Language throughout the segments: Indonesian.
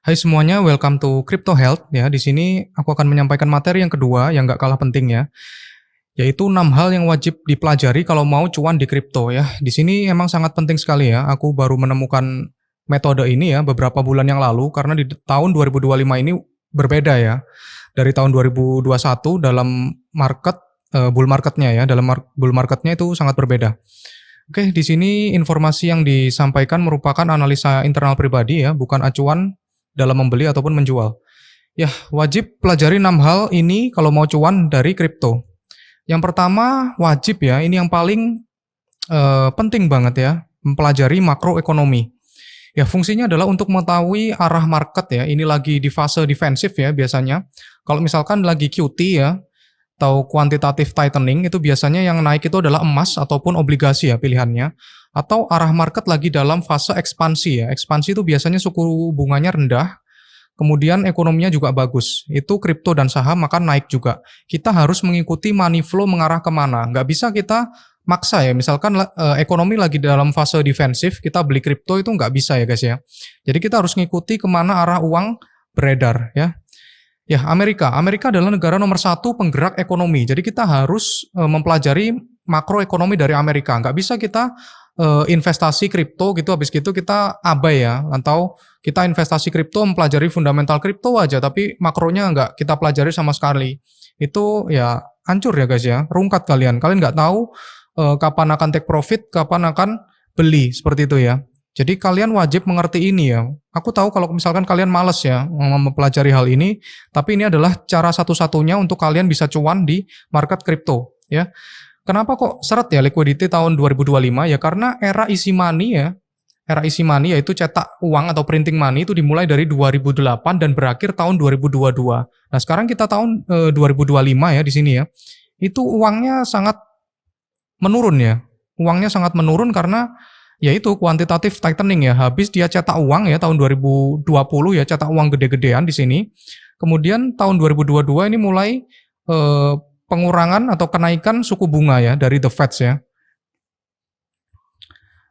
Hai semuanya, welcome to Crypto Health ya. Di sini aku akan menyampaikan materi yang kedua yang nggak kalah penting ya, yaitu 6 hal yang wajib dipelajari kalau mau cuan di kripto ya. Di sini emang sangat penting sekali ya. Aku baru menemukan metode ini ya beberapa bulan yang lalu karena di tahun 2025 ini berbeda ya. Dari tahun 2021 dalam market bull marketnya ya, dalam bull marketnya itu sangat berbeda. Oke, di sini informasi yang disampaikan merupakan analisa internal pribadi ya, bukan acuan dalam membeli ataupun menjual. Ya, wajib pelajari 6 hal ini kalau mau cuan dari kripto. Yang pertama, wajib ya, ini yang paling penting banget ya, mempelajari makroekonomi. Ya, fungsinya adalah untuk mengetahui arah market ya, ini lagi di fase defensif ya biasanya. Kalau misalkan lagi QT ya, atau quantitative tightening, itu biasanya yang naik itu adalah emas ataupun obligasi ya pilihannya. Atau arah market lagi dalam fase ekspansi ya. Ekspansi itu biasanya suku bunganya rendah, kemudian ekonominya juga bagus. Itu kripto dan saham akan naik juga. Kita harus mengikuti money flow mengarah kemana. Nggak bisa kita maksa ya. Misalkan ekonomi lagi dalam fase defensif, kita beli kripto itu nggak bisa ya guys ya. Jadi kita harus mengikuti kemana arah uang beredar ya. Ya, Amerika adalah negara nomor 1 penggerak ekonomi. Jadi kita harus mempelajari makroekonomi dari Amerika. Nggak bisa kita investasi kripto gitu, habis gitu kita abai ya. Atau kita investasi kripto, mempelajari fundamental kripto aja, tapi makronya nggak kita pelajari sama sekali. Itu ya hancur ya guys ya, rungkat kalian. Kalian nggak tahu kapan akan take profit, kapan akan beli, seperti itu ya. Jadi kalian wajib mengerti ini ya. Aku tahu kalau misalkan kalian males ya mempelajari hal ini, tapi ini adalah cara satu-satunya untuk kalian bisa cuan di market kripto ya. Kenapa kok seret ya liquidity tahun 2025 ya? Karena era easy money ya. Era easy money yaitu cetak uang atau printing money itu dimulai dari 2008 dan berakhir tahun 2022. Nah, sekarang kita tahun 2025 ya di sini ya. Itu uangnya sangat menurun ya. Uangnya sangat menurun karena yaitu kuantitatif tightening ya. Habis dia cetak uang ya tahun 2020 ya, cetak uang gede-gedean di sini. Kemudian tahun 2022 ini mulai pengurangan atau kenaikan suku bunga ya dari The Fed ya.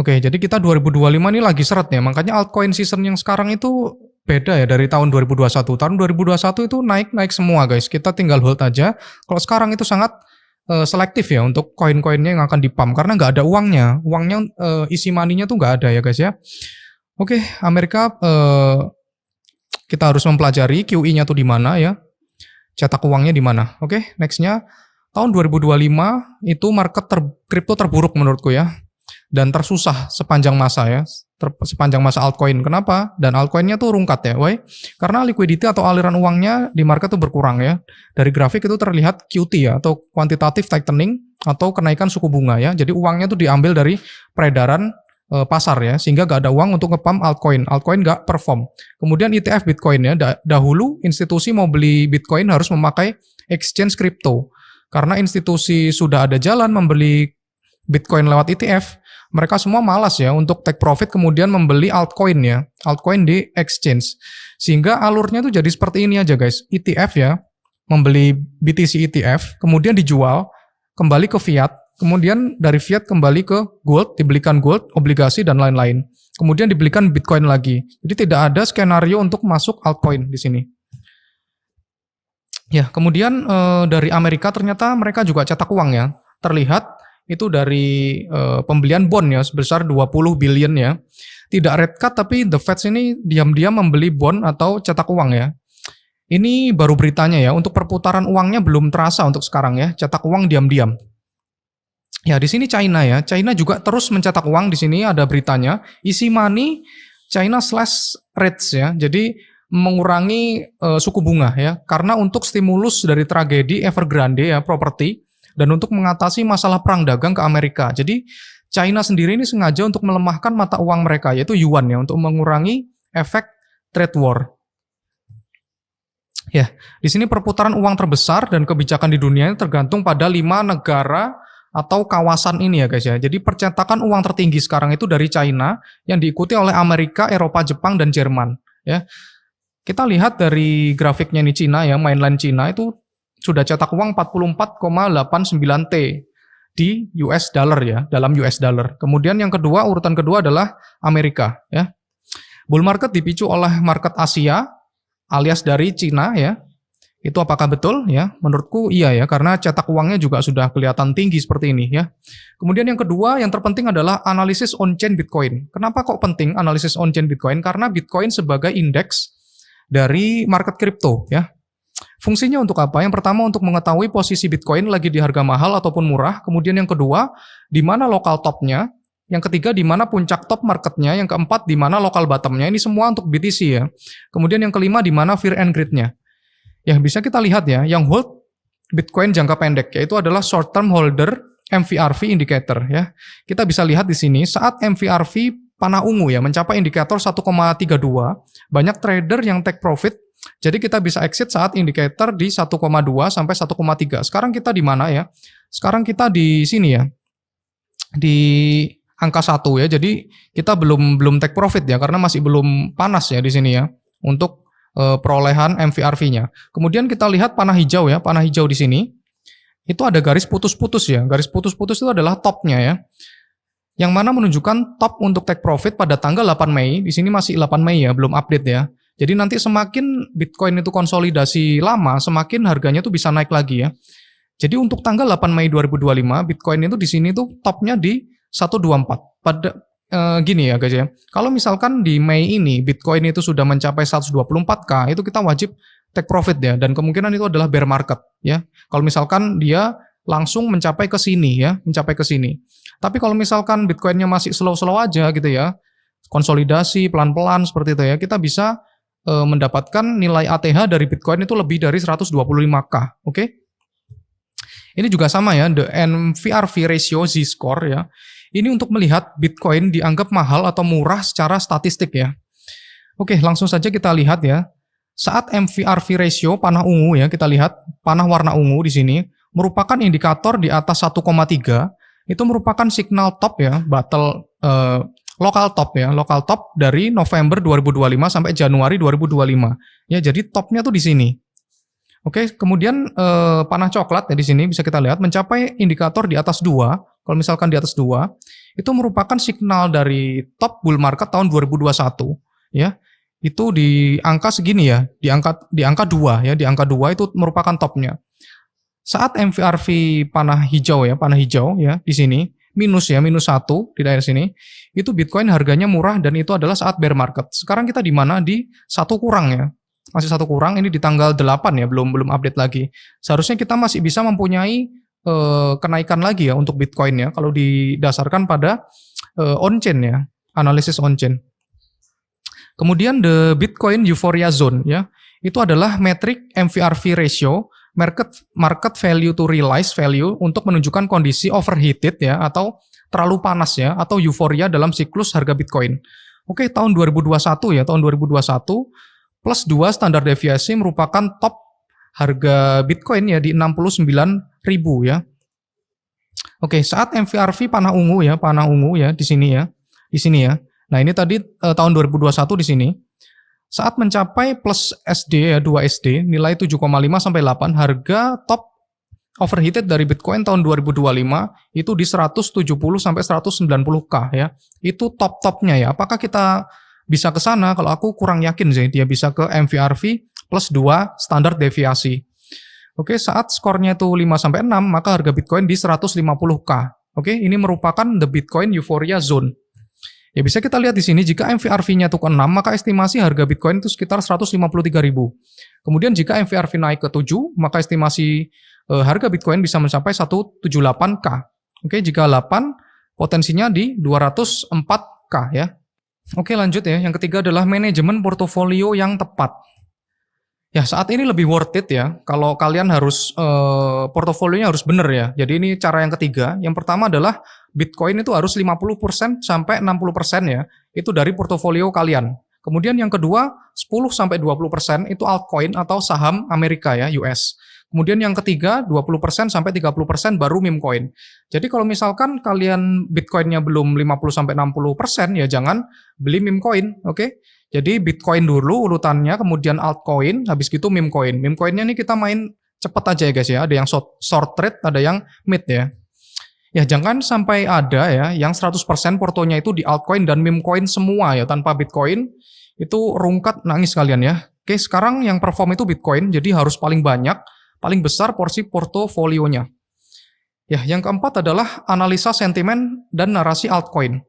Oke, jadi kita 2025 ini lagi seret ya. Makanya altcoin season yang sekarang itu beda ya dari tahun 2021. Tahun 2021 itu naik-naik semua guys. Kita tinggal hold aja. Kalau sekarang itu sangat selektif ya untuk koin-koinnya yang akan dipump karena nggak ada uangnya. Uangnya isi money-nya tuh nggak ada ya guys ya. Oke, Amerika kita harus mempelajari QE-nya tuh di mana ya. Cetak uangnya di mana. Oke, next-nya tahun 2025 itu market kripto terburuk menurutku ya. Dan tersusah sepanjang masa ya, sepanjang masa altcoin. Kenapa? Dan altcoinnya tuh rungkat ya, why? Karena liquidity atau aliran uangnya di market tuh berkurang ya. Dari grafik itu terlihat QT ya, atau quantitative tightening, atau kenaikan suku bunga ya. Jadi uangnya tuh diambil dari peredaran pasar ya, sehingga gak ada uang untuk nge-pump altcoin. Altcoin gak perform. Kemudian ETF Bitcoin ya, dahulu institusi mau beli Bitcoin harus memakai exchange crypto. Karena institusi sudah ada jalan membeli Bitcoin lewat ETF, mereka semua malas ya untuk take profit kemudian membeli altcoin ya, altcoin di exchange. Sehingga alurnya tuh jadi seperti ini aja guys, ETF ya, membeli BTC ETF, kemudian dijual, kembali ke fiat, kemudian dari fiat kembali ke gold, dibelikan gold, obligasi dan lain-lain. Kemudian dibelikan Bitcoin lagi. Jadi tidak ada skenario untuk masuk altcoin di sini. Ya, kemudian dari Amerika ternyata mereka juga cetak uang ya. Terlihat itu dari pembelian bond ya sebesar 20 billion ya. Tidak red cut tapi The Fed ini diam-diam membeli bond atau cetak uang ya. Ini baru beritanya ya, untuk perputaran uangnya belum terasa untuk sekarang ya, cetak uang diam-diam. Ya, di sini China ya. China juga terus mencetak uang, di sini ada beritanya. Easy money China slash rates ya. Jadi mengurangi suku bunga ya. Karena untuk stimulus dari tragedi Evergrande ya, properti, dan untuk mengatasi masalah perang dagang ke Amerika. Jadi China sendiri ini sengaja untuk melemahkan mata uang mereka, yaitu yuan ya, untuk mengurangi efek trade war. Ya, di sini perputaran uang terbesar dan kebijakan di dunia ini tergantung pada 5 negara atau kawasan ini ya guys ya. Jadi percetakan uang tertinggi sekarang itu dari China yang diikuti oleh Amerika, Eropa, Jepang, dan Jerman. Ya, kita lihat dari grafiknya ini Cina ya, mainland Cina itu sudah cetak uang 44,89 T di US dollar ya, dalam US dollar. Kemudian yang kedua, urutan kedua adalah Amerika ya. Bull market dipicu oleh market Asia alias dari Cina ya. Itu apakah betul ya? Menurutku iya ya, karena cetak uangnya juga sudah kelihatan tinggi seperti ini ya. Kemudian yang kedua, yang terpenting adalah analisis on-chain Bitcoin. Kenapa kok penting analisis on-chain Bitcoin? Karena Bitcoin sebagai indeks dari market kripto ya. Fungsinya untuk apa? Yang pertama untuk mengetahui posisi Bitcoin lagi di harga mahal ataupun murah. Kemudian yang kedua, di mana lokal topnya. Yang ketiga, di mana puncak top marketnya. Yang keempat, di mana lokal bottomnya. Ini semua untuk BTC ya. Kemudian yang kelima, di mana fear and greed-nya. Ya, bisa kita lihat ya, yang hold Bitcoin jangka pendek, yaitu adalah short term holder MVRV indicator ya. Kita bisa lihat di sini, saat MVRV panah ungu ya, mencapai indikator 1,32, banyak trader yang take profit, jadi kita bisa exit saat indikator di 1,2 sampai 1,3. Sekarang kita di mana ya? Sekarang kita di sini ya, di angka 1 ya, jadi kita belum take profit ya, karena masih belum panas ya di sini ya, untuk perolehan MVRV-nya. Kemudian kita lihat panah hijau ya, panah hijau di sini. Itu ada garis putus-putus ya. Garis putus-putus itu adalah topnya ya. Yang mana menunjukkan top untuk take profit pada tanggal 8 Mei. Di sini masih 8 Mei ya, belum update ya. Jadi nanti semakin Bitcoin itu konsolidasi lama, semakin harganya tuh bisa naik lagi ya. Jadi untuk tanggal 8 Mei 2025, Bitcoin itu di sini tuh topnya di 124. Pada gini ya guys ya, kalau misalkan di Mei ini Bitcoin itu sudah mencapai 124k, itu kita wajib take profit ya, dan kemungkinan itu adalah bear market ya. Kalau misalkan dia langsung mencapai ke sini ya, mencapai ke sini. Tapi kalau misalkan Bitcoinnya masih slow-slow aja gitu ya, konsolidasi pelan-pelan seperti itu ya, kita bisa mendapatkan nilai ATH dari Bitcoin itu lebih dari 125k, oke? Ini juga sama ya, the NVRV ratio Z-score ya. Ini untuk melihat Bitcoin dianggap mahal atau murah secara statistik ya. Oke, langsung saja kita lihat ya. Saat MVRV ratio panah ungu ya, kita lihat panah warna ungu di sini merupakan indikator di atas 1,3, itu merupakan signal top ya, lokal top ya, lokal top dari November 2025 sampai Januari 2025. Ya, jadi topnya tuh di sini. Oke, kemudian panah coklat ya di sini bisa kita lihat mencapai indikator di atas 2. Kalau misalkan di atas 2, itu merupakan signal dari top bull market tahun 2021 ya. Itu di angka segini ya, di angka 2 ya, di angka 2 itu merupakan topnya. Saat MVRV panah hijau ya di sini minus ya, minus 1 di daerah sini, itu Bitcoin harganya murah dan itu adalah saat bear market. Sekarang kita di mana? Di 1 kurang ya. Masih 1 kurang, ini di tanggal 8 ya, belum update lagi. Seharusnya kita masih bisa mempunyai kenaikan lagi ya untuk Bitcoin ya, kalau didasarkan pada on-chain ya, analisis on-chain. Kemudian the Bitcoin Euphoria Zone ya, itu adalah metrik MVRV ratio, market value to realized value, untuk menunjukkan kondisi overheated ya, atau terlalu panas ya, atau euforia dalam siklus harga Bitcoin. Oke, tahun 2021 ya, tahun 2021 plus 2 standar deviasi merupakan top harga Bitcoin ya di 69.000 ya. Oke, saat MVRV panah ungu ya di sini ya. Nah, ini tadi tahun 2021 di sini. Saat mencapai plus SD ya, 2 SD, nilai 7,5 sampai 8, harga top overheated dari Bitcoin tahun 2025 itu di 170 sampai 190k ya. Itu top-topnya ya. Apakah kita bisa ke sana? Kalau aku kurang yakin sih dia bisa ke MVRV plus 2 standar deviasi. Oke, saat skornya itu 5 sampai 6, maka harga Bitcoin di 150k. Oke, ini merupakan the Bitcoin Euphoria Zone. Ya, bisa kita lihat di sini, jika MVRV-nya itu ke 6, maka estimasi harga Bitcoin itu sekitar 153.000. Kemudian jika MVRV naik ke 7, maka estimasi harga Bitcoin bisa mencapai 178k. Oke, jika 8, potensinya di 204k ya. Oke, lanjut ya. Yang ketiga adalah manajemen portofolio yang tepat. Ya, saat ini lebih worth it ya, kalau kalian harus portofolionya harus benar ya. Jadi ini cara yang ketiga. Yang pertama adalah Bitcoin itu harus 50% sampai 60% ya, itu dari portofolio kalian. Kemudian yang kedua, 10 sampai 20% itu altcoin atau saham Amerika ya, US. Kemudian yang ketiga, 20% sampai 30% baru meme coin. Jadi kalau misalkan kalian Bitcoinnya belum 50 sampai 60%, ya jangan beli meme coin, oke? Jadi Bitcoin dulu urutannya, kemudian altcoin, habis gitu meme coin. Meme coinnya ini kita main cepet aja ya guys ya. Ada yang short trade, ada yang mid ya. Ya jangan sampai ada ya yang 100% portonya itu di altcoin dan meme coin semua ya tanpa Bitcoin, itu rungkat nangis kalian ya. Oke, sekarang yang perform itu Bitcoin, jadi harus paling banyak, paling besar porsi portofolionya. Ya, yang keempat adalah analisa sentimen dan narasi altcoin.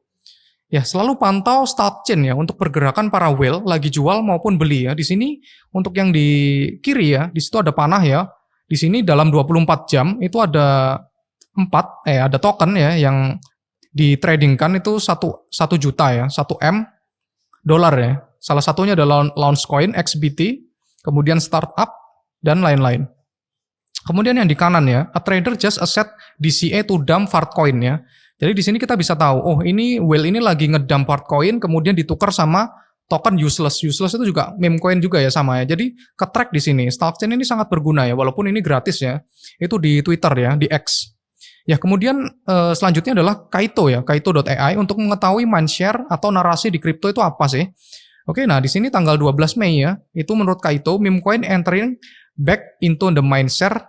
Ya, selalu pantau start chain ya untuk pergerakan para whale lagi jual maupun beli ya. Di sini untuk yang di kiri ya, di situ ada panah ya. Di sini dalam 24 jam itu ada ada token ya yang ditradingkan itu 1 juta ya, 1 M dolar ya. Salah satunya adalah Launchcoin, XBT, kemudian startup dan lain-lain. Kemudian yang di kanan ya, a trader just accept DCA to dump Fartcoin ya. Jadi di sini kita bisa tahu, oh ini whale ini lagi ngedump Fartcoin, kemudian ditukar sama token useless. Useless itu juga meme coin juga ya sama ya. Jadi ke-track di sini. Stalkchain ini sangat berguna ya, walaupun ini gratis ya. Itu di Twitter ya, di X. Ya kemudian selanjutnya adalah Kaito ya, kaito.ai untuk mengetahui mindshare atau narasi di kripto itu apa sih. Oke, nah di sini tanggal 12 Mei ya, itu menurut Kaito, meme coin entering back into the mindshare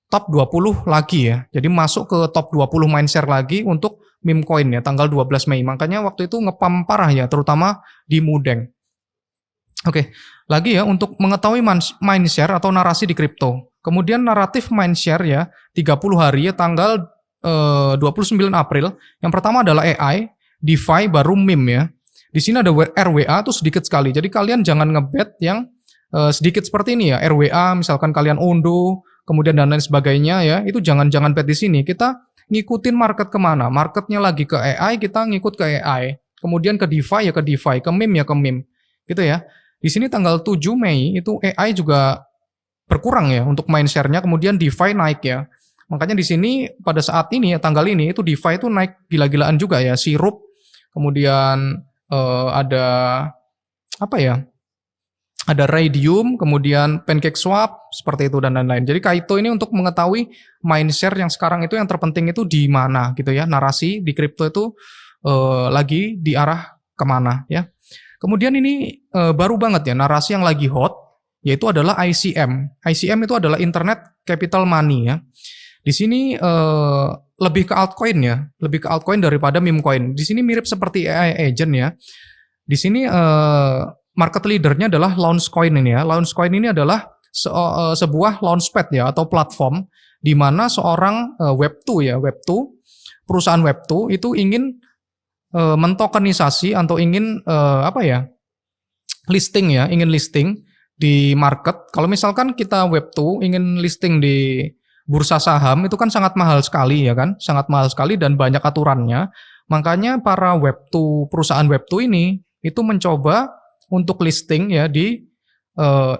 top 20 lagi ya. Jadi masuk ke top 20 mindshare lagi untuk meme coin ya, tanggal 12 Mei. Makanya waktu itu ngepam parah ya, terutama di Mudeng. Oke, lagi ya untuk mengetahui mindshare atau narasi di kripto. Kemudian naratif mindshare ya, 30 hari ya tanggal 29 April. Yang pertama adalah AI, DeFi, baru meme ya. Di sini ada RWA tuh sedikit sekali. Jadi kalian jangan ngebet yang sedikit seperti ini ya. RWA misalkan kalian undo, kemudian dan lain sebagainya ya. Itu jangan bet di sini. Kita ngikutin market kemana. Marketnya lagi ke AI, kita ngikut ke AI. Kemudian ke DeFi ya ke DeFi, ke meme ya ke meme. Gitu ya. Di sini tanggal 7 Mei itu AI juga berkurang ya untuk mindshare-nya, kemudian DeFi naik ya. Makanya di sini pada saat ini ya tanggal ini itu DeFi itu naik gila-gilaan juga ya, Sirup, kemudian ada apa ya? Ada Raydium, kemudian PancakeSwap seperti itu dan lain-lain. Jadi Kaito ini untuk mengetahui mindshare yang sekarang itu yang terpenting itu di mana gitu ya. Narasi di kripto itu lagi diarah kemana ya. Kemudian ini baru banget ya narasi yang lagi hot yaitu adalah ICM. ICM itu adalah Internet Capital Money ya. Di sini lebih ke altcoin ya, lebih ke altcoin daripada meme coin. Di sini mirip seperti AI agent ya. Di sini market leadernya adalah Launchcoin ini ya. Launchcoin ini adalah sebuah launchpad ya atau platform di mana seorang Web2 ya, perusahaan Web2 itu ingin mentokenisasi atau ingin listing ya, ingin listing di market. Kalau misalkan kita Web2 ingin listing di bursa saham itu kan sangat mahal sekali ya kan, sangat mahal sekali dan banyak aturannya. Makanya para Web2 perusahaan Web2 ini itu mencoba untuk listing ya di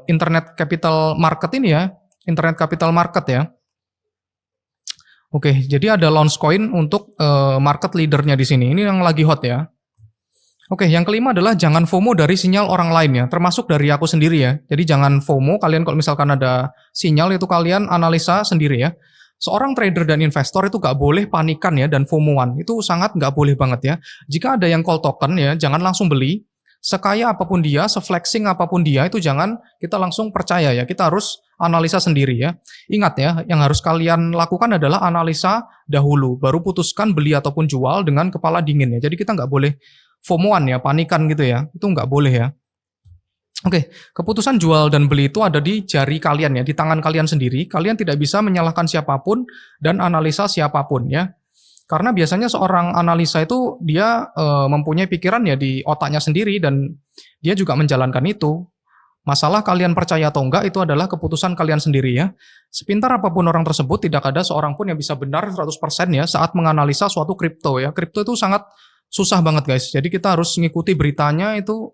internet capital market ini ya, internet capital market ya. Oke, jadi ada Launchcoin untuk market leadernya di sini. Ini yang lagi hot ya. Oke, yang kelima adalah jangan FOMO dari sinyal orang lain ya, termasuk dari aku sendiri ya. Jadi jangan FOMO, kalian kalau misalkan ada sinyal itu kalian analisa sendiri ya. Seorang trader dan investor itu gak boleh panikan ya dan FOMO-an, itu sangat gak boleh banget ya. Jika ada yang call token ya, jangan langsung beli. Sekaya apapun dia, seflexing apapun dia, itu jangan kita langsung percaya ya. Kita harus analisa sendiri ya. Ingat ya, yang harus kalian lakukan adalah analisa dahulu, baru putuskan beli ataupun jual dengan kepala dingin ya. Jadi kita nggak boleh FOMO-an ya, panikan gitu ya. Itu nggak boleh ya. Oke, keputusan jual dan beli itu ada di jari kalian ya, di tangan kalian sendiri. Kalian tidak bisa menyalahkan siapapun dan analisa siapapun ya. Karena biasanya seorang analisa itu dia mempunyai pikiran ya di otaknya sendiri dan dia juga menjalankan itu. Masalah kalian percaya atau enggak itu adalah keputusan kalian sendiri ya. Sepintar apapun orang tersebut, tidak ada seorang pun yang bisa benar 100% ya saat menganalisa suatu kripto ya. Kripto itu sangat susah banget guys. Jadi kita harus mengikuti beritanya itu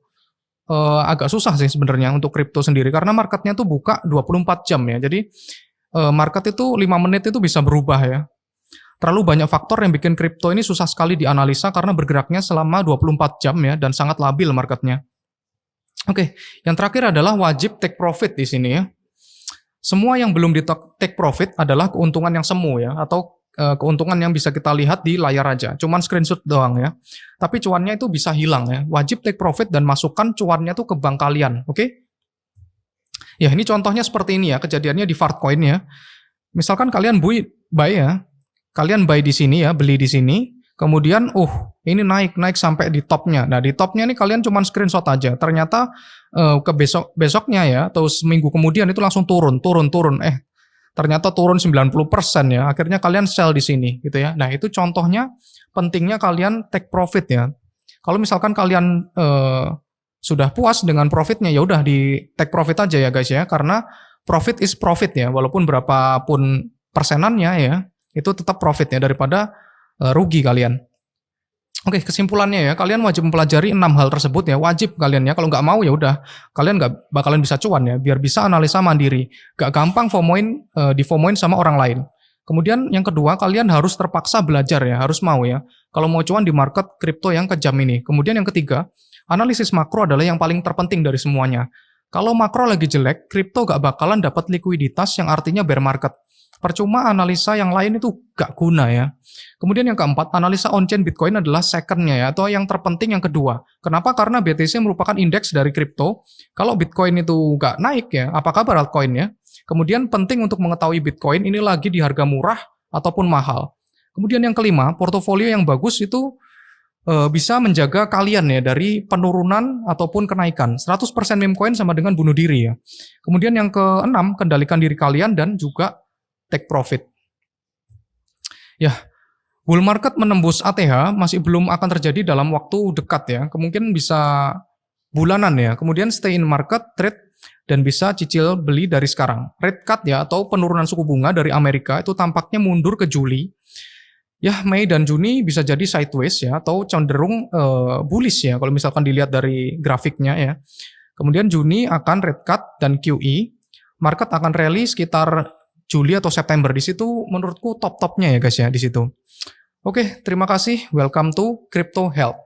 agak susah sih sebenarnya untuk kripto sendiri. Karena marketnya tuh buka 24 jam ya. Jadi market itu 5 menit itu bisa berubah ya. Terlalu banyak faktor yang bikin kripto ini susah sekali dianalisa karena bergeraknya selama 24 jam ya dan sangat labil marketnya. Oke, yang terakhir adalah wajib take profit di sini ya. Semua yang belum di take profit adalah keuntungan yang semu ya atau keuntungan yang bisa kita lihat di layar aja. Cuman screenshot doang ya. Tapi cuannya itu bisa hilang ya. Wajib take profit dan masukkan cuannya tuh ke bank kalian, oke? Ya, ini contohnya seperti ini ya, kejadiannya di Fartcoin ya. Misalkan kalian buy ya. kalian buy di sini ya, beli di sini, kemudian ini naik sampai di topnya. Nah, di topnya nih kalian cuman screenshot aja. Ternyata ke besoknya ya, atau seminggu kemudian itu langsung turun. Ternyata turun 90% ya. Akhirnya kalian sell di sini gitu ya. Nah, itu contohnya pentingnya kalian take profit ya. Kalau misalkan kalian sudah puas dengan profitnya, ya udah di take profit aja ya guys ya, karena profit is profit ya, walaupun berapapun persenannya ya, itu tetap profit ya daripada rugi kalian. Oke, kesimpulannya ya, kalian wajib mempelajari 6 hal tersebut ya, wajib kalian ya. Kalau nggak mau ya udah, kalian nggak bakalan bisa cuan ya, biar bisa analisa mandiri. Nggak gampang difomoin sama orang lain. Kemudian yang kedua, kalian harus terpaksa belajar ya, harus mau ya. Kalau mau cuan di market kripto yang kejam ini. Kemudian yang ketiga, analisis makro adalah yang paling terpenting dari semuanya. Kalau makro lagi jelek, kripto nggak bakalan dapat likuiditas yang artinya bear market. Percuma analisa yang lain itu gak guna ya. Kemudian yang keempat, analisa on-chain Bitcoin adalah second-nya ya, atau yang terpenting yang kedua. Kenapa? Karena BTC merupakan indeks dari kripto. Kalau Bitcoin itu gak naik ya, apa kabar altcoin-nya? Kemudian penting untuk mengetahui Bitcoin ini lagi di harga murah ataupun mahal. Kemudian yang kelima, portofolio yang bagus itu bisa menjaga kalian ya dari penurunan ataupun kenaikan. 100% meme coin sama dengan bunuh diri ya. Kemudian yang keenam, kendalikan diri kalian dan juga take profit. Ya, bull market menembus ATH masih belum akan terjadi dalam waktu dekat ya. Kemungkinan bisa bulanan ya. Kemudian stay in market, trade, dan bisa cicil beli dari sekarang. Rate cut ya, atau penurunan suku bunga dari Amerika itu tampaknya mundur ke Juli. Ya, Mei dan Juni bisa jadi sideways ya, atau cenderung bullish ya, kalau misalkan dilihat dari grafiknya ya. Kemudian Juni akan rate cut dan QE. Market akan rally sekitar Juli atau September. Di situ menurutku top-topnya ya guys ya di situ. Oke, terima kasih. Welcome to Crypto Health.